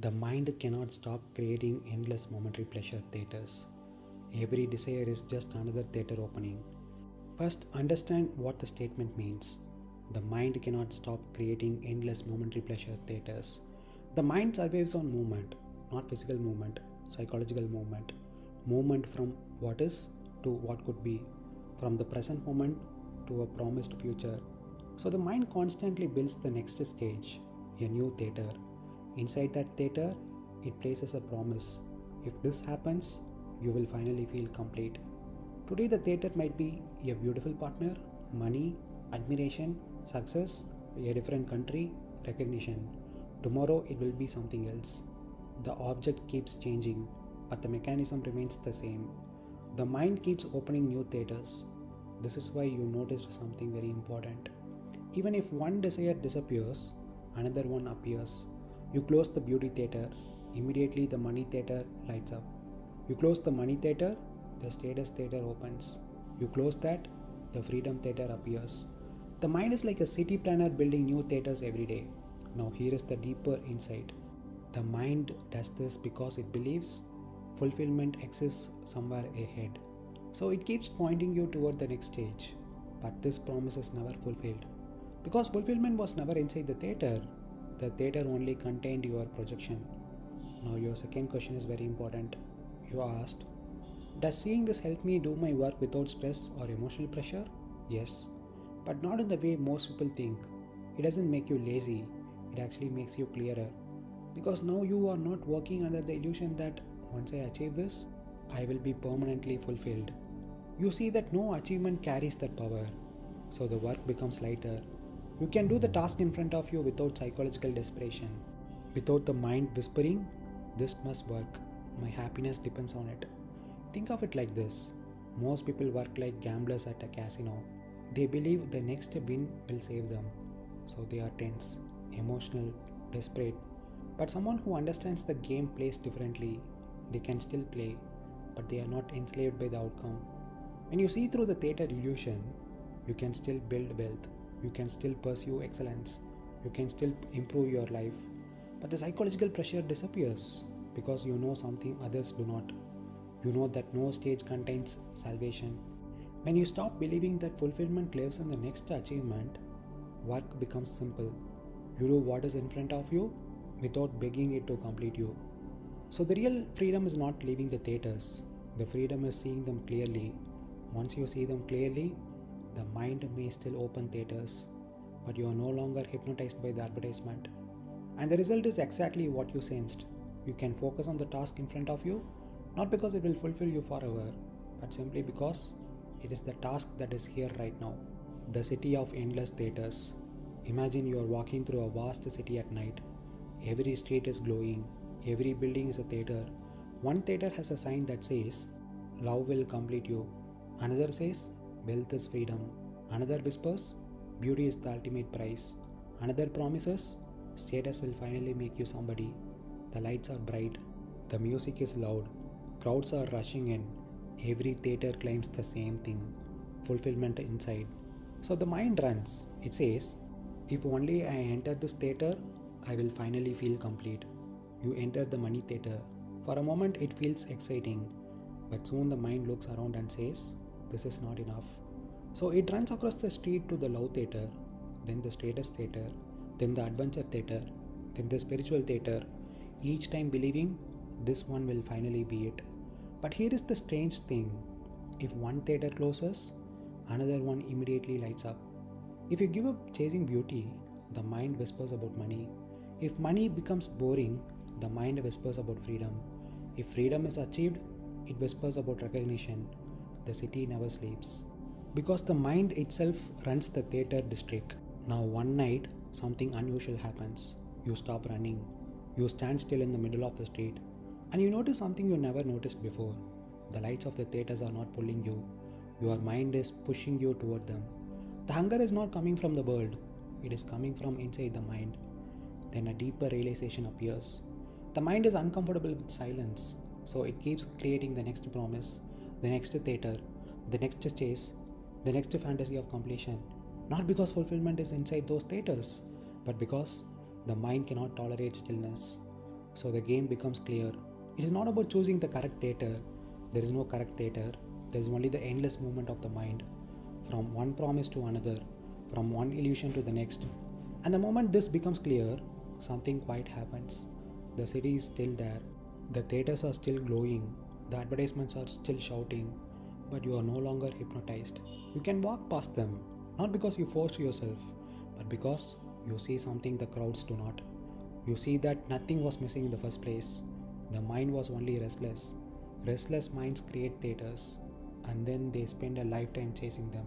The mind cannot stop creating endless momentary pleasure theaters. Every desire is just another theater opening. First, understand what the statement means. The mind cannot stop creating endless momentary pleasure theaters. The mind survives on movement, not physical movement, psychological movement. Movement from what is to what could be, from the present moment to a promised future. So the mind constantly builds the next stage, a new theater. Inside that theater, it places a promise. If this happens, you will finally feel complete. Today, the theater might be a beautiful partner, money, admiration, success, a different country, recognition. Tomorrow, it will be something else. The object keeps changing, but the mechanism remains the same. The mind keeps opening new theaters. This is why you noticed something very important. Even if one desire disappears, another one appears. You close the beauty theater, immediately the money theater lights up. You close the money theater, the status theater opens. You close that, the freedom theater appears. The mind is like a city planner building new theaters every day. Now, here is the deeper insight. The mind does this because it believes fulfillment exists somewhere ahead. So, it keeps pointing you toward the next stage. But this promise is never fulfilled. Because fulfillment was never inside the theater only contained your projection. Now, your second question is very important. You asked, does seeing this help me do my work without stress or emotional pressure? Yes, but not in the way most people think. It doesn't make you lazy, it actually makes you clearer. Because now you are not working under the illusion that once I achieve this, I will be permanently fulfilled. You see that no achievement carries that power, so the work becomes lighter. You can do the task in front of you without psychological desperation, without the mind whispering, this must work, my happiness depends on it. Think of it like this. Most people work like gamblers at a casino. They believe the next win will save them. So they are tense, emotional, desperate. But someone who understands the game plays differently. They can still play, but they are not enslaved by the outcome. When you see through the theater illusion, you can still build wealth. You can still pursue excellence. You can still improve your life. But the psychological pressure disappears because you know something others do not. You know that no stage contains salvation. When you stop believing that fulfillment lives in the next achievement, work becomes simple. You do what is in front of you without begging it to complete you. So the real freedom is not leaving the theaters. The freedom is seeing them clearly. Once you see them clearly, the mind may still open theaters, but you are no longer hypnotized by the advertisement. And the result is exactly what you sensed. You can focus on the task in front of you, not because it will fulfill you forever, but simply because it is the task that is here right now. The city of endless theaters. Imagine you are walking through a vast city at night. Every street is glowing, every building is a theater. One theater has a sign that says, love will complete you. Another says, wealth is freedom. Another whispers, beauty is the ultimate prize. Another promises, status will finally make you somebody. The lights are bright. The music is loud. Crowds are rushing in. Every theater claims the same thing, fulfillment inside. So the mind runs. It says, if only I enter this theater, I will finally feel complete. You enter the money theater. For a moment it feels exciting, but soon the mind looks around and says, this is not enough. So it runs across the street to the love theater, then the status theater, then the adventure theater, then the spiritual theater, each time believing this one will finally be it. But here is the strange thing. If one theater closes, another one immediately lights up. If you give up chasing beauty, the mind whispers about money. If money becomes boring, the mind whispers about freedom. If freedom is achieved, it whispers about recognition. The city never sleeps. Because the mind itself runs the theater district. Now one night, something unusual happens. You stop running. You stand still in the middle of the street. And you notice something you never noticed before. The lights of the theaters are not pulling you. Your mind is pushing you toward them. The hunger is not coming from the world. It is coming from inside the mind. Then a deeper realization appears. The mind is uncomfortable with silence. So it keeps creating the next promise, the next theater, the next chase, the next fantasy of completion. Not because fulfillment is inside those theaters, but because the mind cannot tolerate stillness. So the game becomes clear. It is not about choosing the correct theater. There is no correct theater. There is only the endless movement of the mind from one promise to another, from one illusion to the next. And the moment this becomes clear, something quiet happens. The city is still there. The theaters are still glowing. The advertisements are still shouting. But you are no longer hypnotized. You can walk past them, not because you forced yourself, but because you see something the crowds do not. You see that nothing was missing in the first place. The mind was only restless. Restless minds create theaters, and then they spend a lifetime chasing them.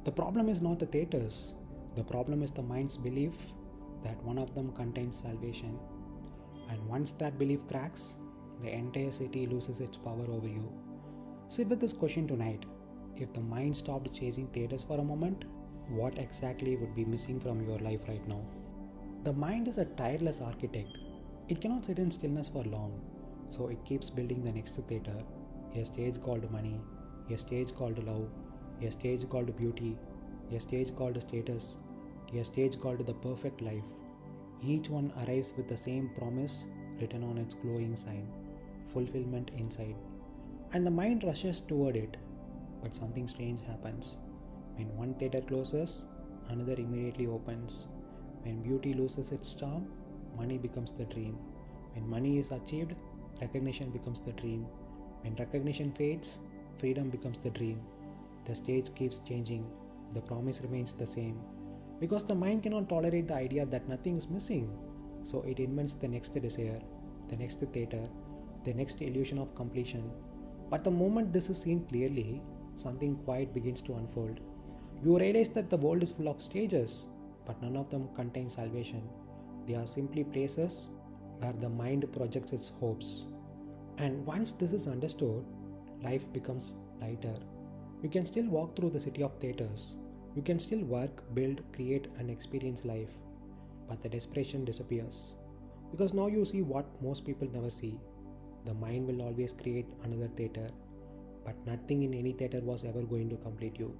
The problem is not the theaters. The problem is the mind's belief that one of them contains salvation. And once that belief cracks, the entire city loses its power over you. Sit with this question tonight. If the mind stopped chasing theaters for a moment, what exactly would be missing from your life right now? The mind is a tireless architect. It cannot sit in stillness for long, so it keeps building the next theater. A stage called money, a stage called love, a stage called beauty, a stage called status, a stage called the perfect life. Each one arrives with the same promise written on its glowing sign: fulfillment inside. And the mind rushes toward it. But something strange happens. When one theater closes, another immediately opens. When beauty loses its charm, money becomes the dream. When money is achieved, recognition becomes the dream. When recognition fades, freedom becomes the dream. The stage keeps changing. The promise remains the same. Because the mind cannot tolerate the idea that nothing is missing. So it invents the next desire, the next theater, the next illusion of completion. But the moment this is seen clearly, something quiet begins to unfold. You realize that the world is full of stages, but none of them contain salvation. They are simply places where the mind projects its hopes. And once this is understood, life becomes lighter. You can still walk through the city of theaters. You can still work, build, create, and experience life. But the desperation disappears. Because now you see what most people never see. The mind will always create another theater, but nothing in any theater was ever going to complete you.